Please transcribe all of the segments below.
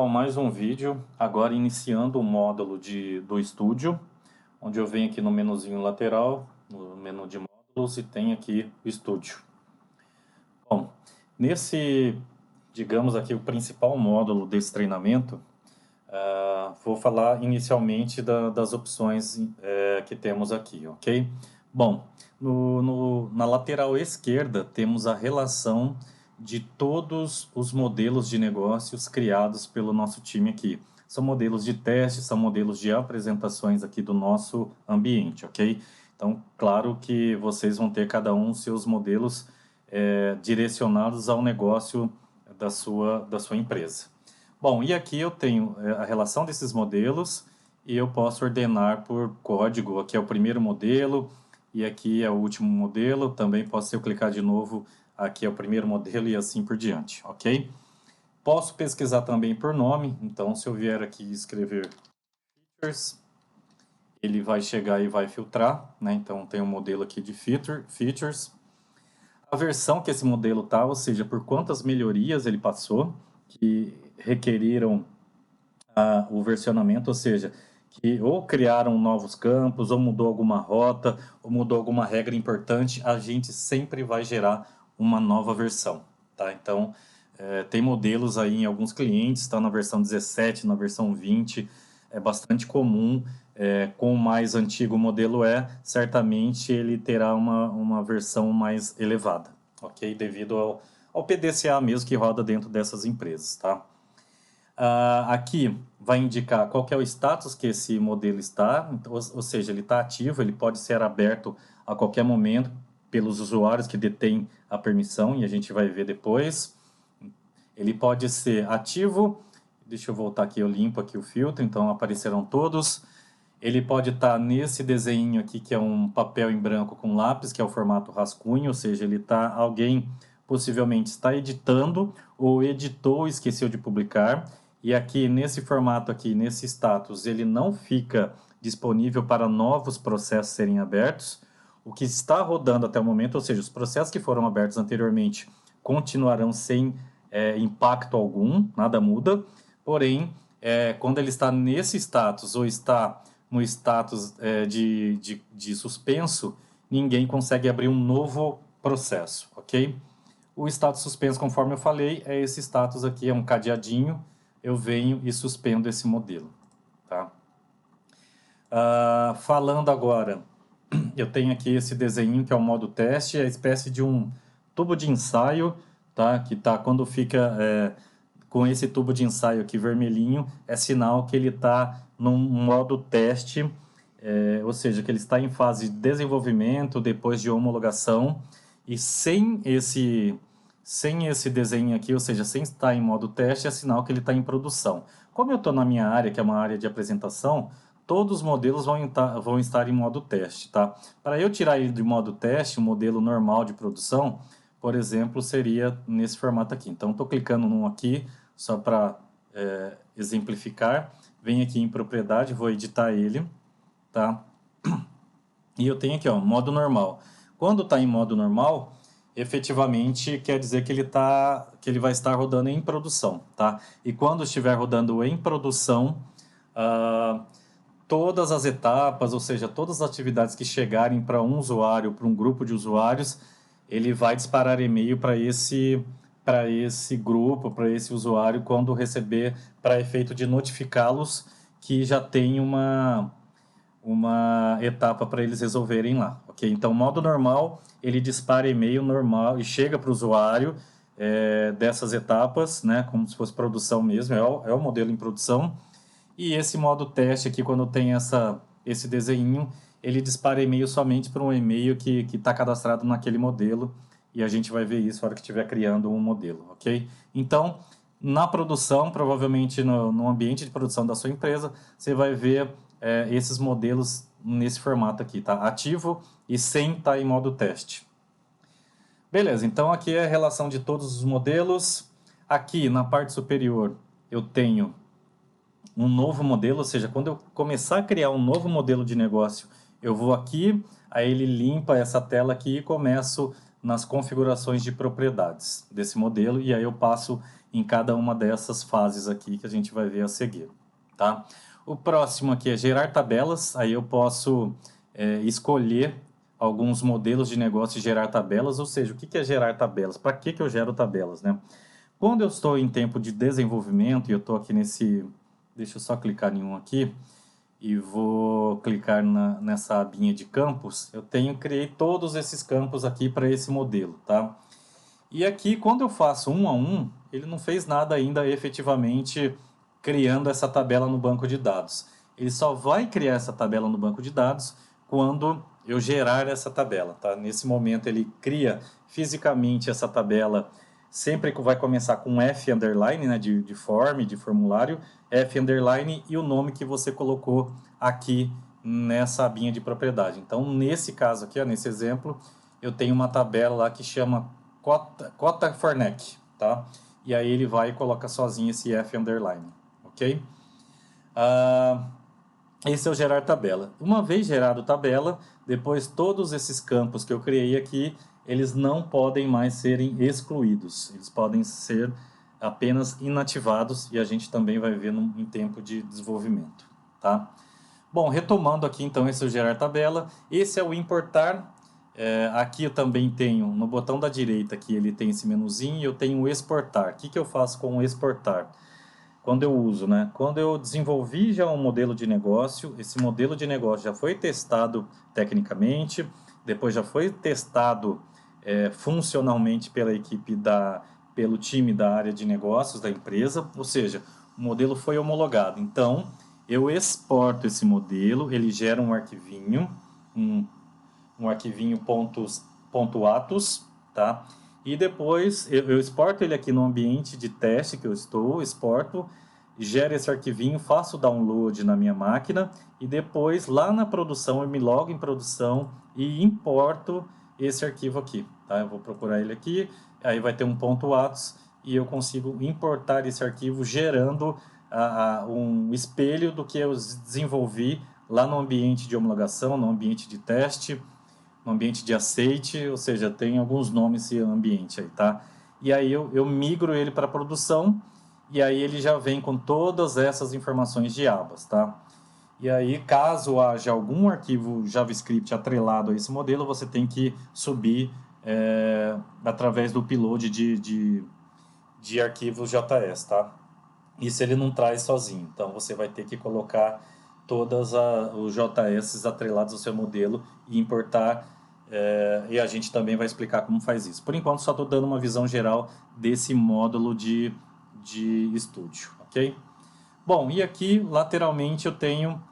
Bom, mais um vídeo, agora iniciando o módulo do estúdio, onde eu venho aqui no menuzinho lateral, no menu de módulos, e tem aqui o estúdio. Bom, digamos aqui, o principal módulo desse treinamento, vou falar inicialmente das opções que temos aqui, ok? Bom, na lateral esquerda temos a relação de todos os modelos de negócios criados pelo nosso time aqui. São modelos de teste, são modelos de apresentações aqui do nosso ambiente, ok? Então, claro que vocês vão ter cada um seus modelos direcionados ao negócio da sua empresa. Bom, e aqui eu tenho a relação desses modelos e eu posso ordenar por código. Aqui é o primeiro modelo e aqui é o último modelo. Também posso, se eu clicar de novo, aqui é o primeiro modelo e assim por diante, ok? Posso pesquisar também por nome. Então, se eu vier aqui escrever features, ele vai chegar e vai filtrar, né? Então, tem um modelo aqui de features. A versão que esse modelo tá, ou seja, por quantas melhorias ele passou, que requeriram o versionamento, ou seja, que ou criaram novos campos, ou mudou alguma rota, ou mudou alguma regra importante, a gente sempre vai gerar uma nova versão, tá? Então, tem modelos aí em alguns clientes, está na versão 17, na versão 20, é bastante comum. Com o mais antigo o modelo certamente ele terá uma versão mais elevada, ok? Devido ao PDCA mesmo que roda dentro dessas empresas, tá? Aqui vai indicar qual que é o status que esse modelo está, ou seja, ele está ativo, ele pode ser aberto a qualquer momento pelos usuários que detêm a permissão, e a gente vai ver depois. Ele pode ser ativo, deixa eu voltar aqui, eu limpo aqui o filtro, então aparecerão todos. Ele pode estar nesse desenho aqui, que é um papel em branco com lápis, que é o formato rascunho, ou seja, alguém possivelmente está editando, ou editou e esqueceu de publicar. E aqui, nesse formato aqui, nesse status, ele não fica disponível para novos processos serem abertos. O que está rodando até o momento, ou seja, os processos que foram abertos anteriormente continuarão sem impacto algum, nada muda. Porém, quando ele está nesse status ou está no status de suspenso, ninguém consegue abrir um novo processo, ok? O status suspenso, conforme eu falei, é esse status aqui, é um cadeadinho, eu venho e suspendo esse modelo, tá? Falando agora, eu tenho aqui esse desenho que é o modo teste, é a espécie de um tubo de ensaio, tá? Que tá quando fica com esse tubo de ensaio aqui vermelhinho, é sinal que ele está num modo teste, ou seja, que ele está em fase de desenvolvimento, depois de homologação, e sem esse desenho aqui, ou seja, sem estar em modo teste, é sinal que ele está em produção. Como eu estou na minha área, que é uma área de apresentação, todos os modelos vão estar em modo teste, tá? Para eu tirar ele de modo teste, o modelo normal de produção, por exemplo, seria nesse formato aqui. Então, estou clicando num aqui, só para exemplificar. Venho aqui em propriedade, vou editar ele, tá? E eu tenho aqui, ó, modo normal. Quando está em modo normal, efetivamente quer dizer que ele vai estar rodando em produção, tá? E quando estiver rodando em produção, todas as etapas, ou seja, todas as atividades que chegarem para um usuário, para um grupo de usuários, ele vai disparar e-mail para esse grupo, para esse usuário, quando receber, para efeito de notificá-los que já tem uma etapa para eles resolverem lá, ok? Então, modo normal, ele dispara e-mail normal e chega para o usuário dessas etapas, né? Como se fosse produção mesmo, é o modelo em produção. E esse modo teste aqui, quando tem esse desenho, ele dispara e-mail somente para um e-mail que está cadastrado naquele modelo, e a gente vai ver isso na hora que estiver criando um modelo, ok? Então, na produção, provavelmente no ambiente de produção da sua empresa, você vai ver esses modelos nesse formato aqui, tá? Ativo e sem estar em modo teste. Beleza, então aqui é a relação de todos os modelos. Aqui na parte superior eu tenho um novo modelo, ou seja, quando eu começar a criar um novo modelo de negócio, eu vou aqui, aí ele limpa essa tela aqui e começo nas configurações de propriedades desse modelo, e aí eu passo em cada uma dessas fases aqui que a gente vai ver a seguir, tá? O próximo aqui é gerar tabelas, aí eu posso escolher alguns modelos de negócio e gerar tabelas, ou seja, o que é gerar tabelas? Para que eu gero tabelas, né? Quando eu estou em tempo de desenvolvimento, e eu estou aqui nesse... Deixa eu só clicar em um aqui, e vou clicar nessa abinha de campos, criei todos esses campos aqui para esse modelo, tá? E aqui, quando eu faço um a um, ele não fez nada ainda efetivamente criando essa tabela no banco de dados. Ele só vai criar essa tabela no banco de dados quando eu gerar essa tabela, tá? Nesse momento ele cria fisicamente essa tabela, sempre que vai começar com F underline, né, de form, de formulário, F underline e o nome que você colocou aqui nessa abinha de propriedade. Então, nesse caso aqui, ó, nesse exemplo, eu tenho uma tabela lá que chama Cota Fornec, tá? E aí ele vai e coloca sozinho esse F underline, ok? Esse é o gerar tabela. Uma vez gerado tabela, depois todos esses campos que eu criei aqui, eles não podem mais serem excluídos. Eles podem ser apenas inativados e a gente também vai ver em tempo de desenvolvimento, tá? Bom, retomando aqui então esse é o gerar tabela. Esse é o importar. Aqui eu também tenho, no botão da direita aqui, ele tem esse menuzinho e eu tenho o exportar. O que eu faço com o exportar? Quando eu uso, né? Quando eu desenvolvi já um modelo de negócio, esse modelo de negócio já foi testado tecnicamente, depois já foi testado funcionalmente pela equipe pelo time da área de negócios da empresa, ou seja, o modelo foi homologado. Então, eu exporto esse modelo, ele gera um arquivinho, um arquivinho .atos, tá? E depois eu exporto ele aqui no ambiente de teste que eu estou, exporto, gero esse arquivinho, faço o download na minha máquina e depois lá na produção eu me logo em produção e importo esse arquivo aqui, tá? Eu vou procurar ele aqui, aí vai ter um .atos e eu consigo importar esse arquivo gerando um espelho do que eu desenvolvi lá no ambiente de homologação, no ambiente de teste, no ambiente de aceite, ou seja, tem alguns nomes esse ambiente aí, tá? E aí eu migro ele para produção e aí ele já vem com todas essas informações de abas, tá? E aí, caso haja algum arquivo JavaScript atrelado a esse modelo, você tem que subir através do upload de arquivos JS, tá? Isso ele não traz sozinho, então você vai ter que colocar todas os JS atrelados ao seu modelo e importar, e a gente também vai explicar como faz isso. Por enquanto, só estou dando uma visão geral desse módulo de estúdio, ok? Bom, e aqui, lateralmente, eu tenho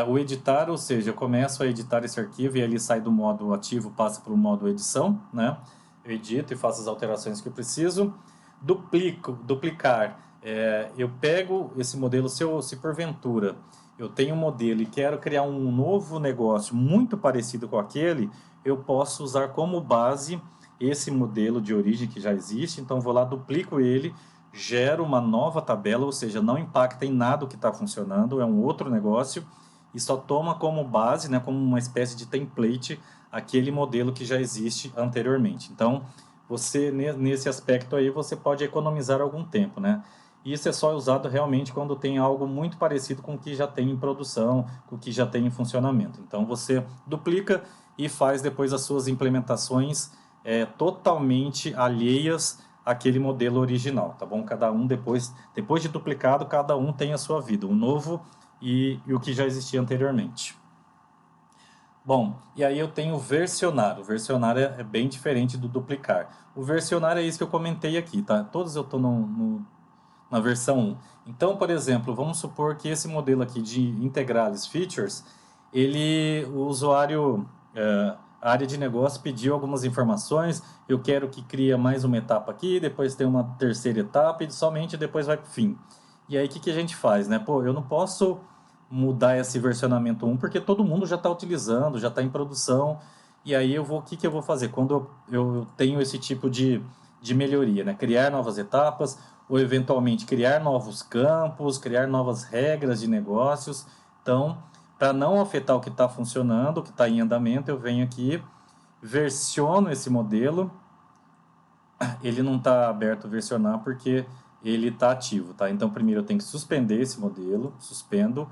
o editar, ou seja, eu começo a editar esse arquivo e ele sai do modo ativo, passa para o modo edição, né? Eu edito e faço as alterações que eu preciso. Duplicar. Eu pego esse modelo, se porventura eu tenho um modelo e quero criar um novo negócio muito parecido com aquele, eu posso usar como base esse modelo de origem que já existe, então vou lá, duplico ele, gero uma nova tabela, ou seja, não impacta em nada o que está funcionando, é um outro negócio, e só toma como base, né, como uma espécie de template, aquele modelo que já existe anteriormente. Então, você, nesse aspecto aí, você pode economizar algum tempo, né? Isso é só usado realmente quando tem algo muito parecido com o que já tem em produção, com o que já tem em funcionamento. Então, você duplica e faz depois as suas implementações totalmente alheias àquele modelo original, tá bom? Cada um, depois de duplicado, cada um tem a sua vida, o novo e o que já existia anteriormente. Bom, e aí eu tenho o versionar. O versionar é bem diferente do duplicar. O versionar é isso que eu comentei aqui, tá? Todos eu estou na versão 1. Então, por exemplo, vamos supor que esse modelo aqui de integrales features, o usuário, a área de negócio pediu algumas informações, eu quero que crie mais uma etapa aqui, depois tem uma terceira etapa e somente depois vai para o fim. E aí o que a gente faz, né? Pô, eu não posso mudar esse versionamento 1 porque todo mundo já está utilizando, já está em produção, e aí o que eu vou fazer? Quando eu tenho esse tipo de melhoria, né? Criar novas etapas, ou eventualmente criar novos campos, criar novas regras de negócios. Então, para não afetar o que está funcionando, o que está em andamento, eu venho aqui, versiono esse modelo. Ele não está aberto a versionar porque ele está ativo, tá? Então, primeiro eu tenho que suspender esse modelo, suspendo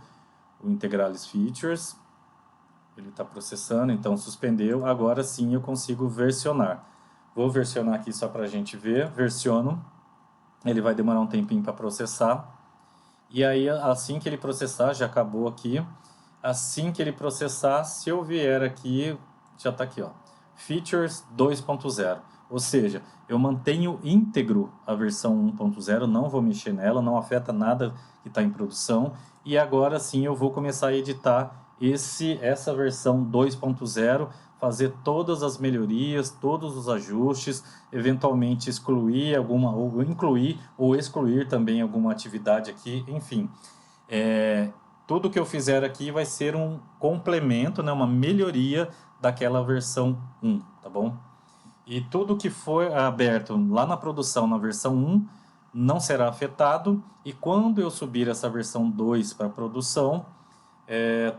o Integralis Features, ele está processando, então suspendeu, agora sim eu consigo versionar. Vou versionar aqui só para a gente ver, versiono, ele vai demorar um tempinho para processar, e aí assim que ele processar, já acabou aqui, assim que ele processar, se eu vier aqui, já está aqui, ó, Features 2.0, ou seja, eu mantenho íntegro a versão 1.0, não vou mexer nela, não afeta nada que está em produção, e agora sim eu vou começar a editar essa versão 2.0, fazer todas as melhorias, todos os ajustes, eventualmente excluir alguma, ou incluir ou excluir também alguma atividade aqui, enfim. Tudo que eu fizer aqui vai ser um complemento, né, uma melhoria daquela versão 1, tá bom? E tudo que for aberto lá na produção, na versão 1, não será afetado. E quando eu subir essa versão 2 para produção,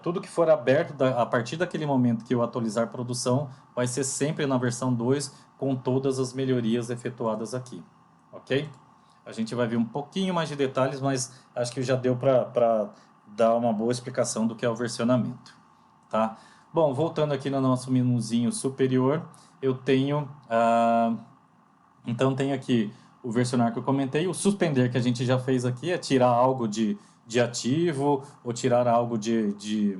tudo que for aberto a partir daquele momento que eu atualizar a produção, vai ser sempre na versão 2, com todas as melhorias efetuadas aqui, ok? A gente vai ver um pouquinho mais de detalhes, mas acho que já deu para dar uma boa explicação do que é o versionamento, tá? Bom, voltando aqui no nosso menuzinho superior, eu tenho, então tem aqui o versionar que eu comentei, o suspender que a gente já fez aqui, é tirar algo de ativo ou tirar algo de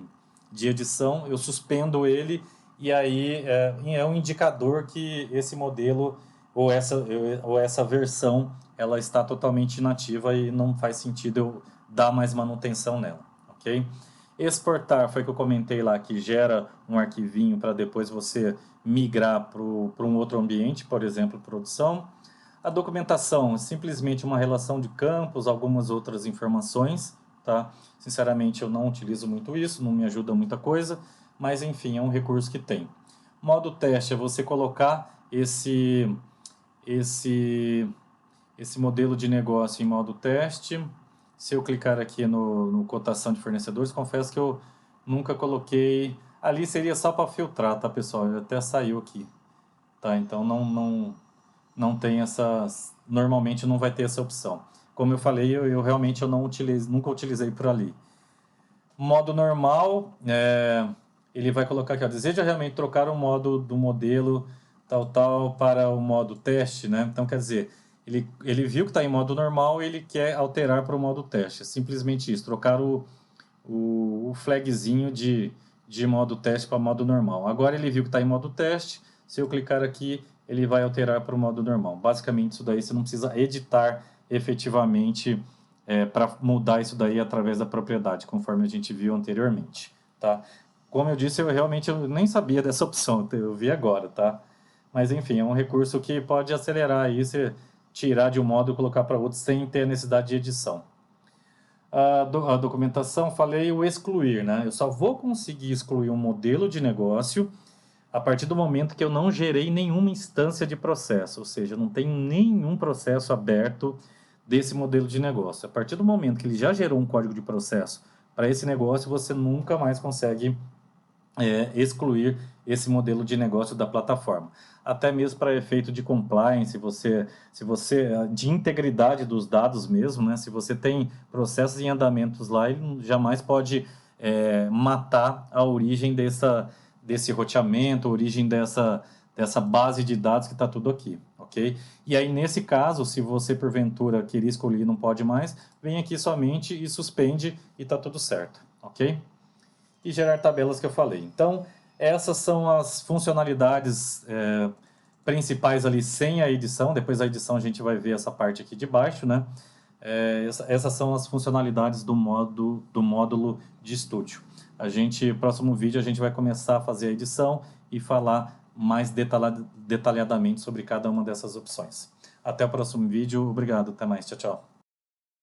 edição, eu suspendo ele e aí é um indicador que esse modelo ou essa versão ela está totalmente inativa e não faz sentido eu dar mais manutenção nela, ok? Exportar foi que eu comentei lá, que gera um arquivinho para depois você migrar para um outro ambiente, por exemplo, produção. A documentação é simplesmente uma relação de campos, algumas outras informações, tá? Sinceramente, eu não utilizo muito isso, não me ajuda muita coisa, mas enfim, é um recurso que tem. Modo teste é você colocar esse modelo de negócio em modo teste. Se eu clicar aqui no cotação de fornecedores, confesso que eu nunca coloquei. Ali seria só para filtrar, tá, pessoal? Até saiu aqui, tá? Então não tem essas. Normalmente não vai ter essa opção. Como eu falei, eu realmente nunca utilizei por ali. Modo normal, ele vai colocar aqui, ó, deseja realmente trocar o modo do modelo tal para o modo teste, né? Então quer dizer, ele viu que está em modo normal e ele quer alterar para o modo teste. É simplesmente isso, trocar o flagzinho de modo teste para modo normal. Agora ele viu que está em modo teste, se eu clicar aqui, ele vai alterar para o modo normal. Basicamente isso daí você não precisa editar efetivamente para mudar isso daí através da propriedade, conforme a gente viu anteriormente, tá? Como eu disse, eu nem sabia dessa opção, eu vi agora, tá? Mas enfim, é um recurso que pode acelerar aí, você tirar de um modo e colocar para outro sem ter necessidade de edição. A documentação, falei o excluir, né? Eu só vou conseguir excluir um modelo de negócio a partir do momento que eu não gerei nenhuma instância de processo, ou seja, não tem nenhum processo aberto desse modelo de negócio. A partir do momento que ele já gerou um código de processo para esse negócio, você nunca mais consegue excluir esse modelo de negócio da plataforma. Até mesmo para efeito de compliance, de integridade dos dados mesmo, né? Se você tem processos em andamentos lá, ele jamais pode matar a origem desse roteamento, a origem dessa base de dados que está tudo aqui, ok? E aí, nesse caso, se você porventura querer escolher e não pode mais, vem aqui somente e suspende e está tudo certo, ok? E gerar tabelas que eu falei. Então, essas são as funcionalidades principais ali sem a edição. Depois da edição a gente vai ver essa parte aqui de baixo, né? Essas são as funcionalidades do módulo de estúdio. Próximo vídeo a gente vai começar a fazer a edição e falar mais detalhadamente sobre cada uma dessas opções. Até o próximo vídeo. Obrigado. Até mais. Tchau, tchau.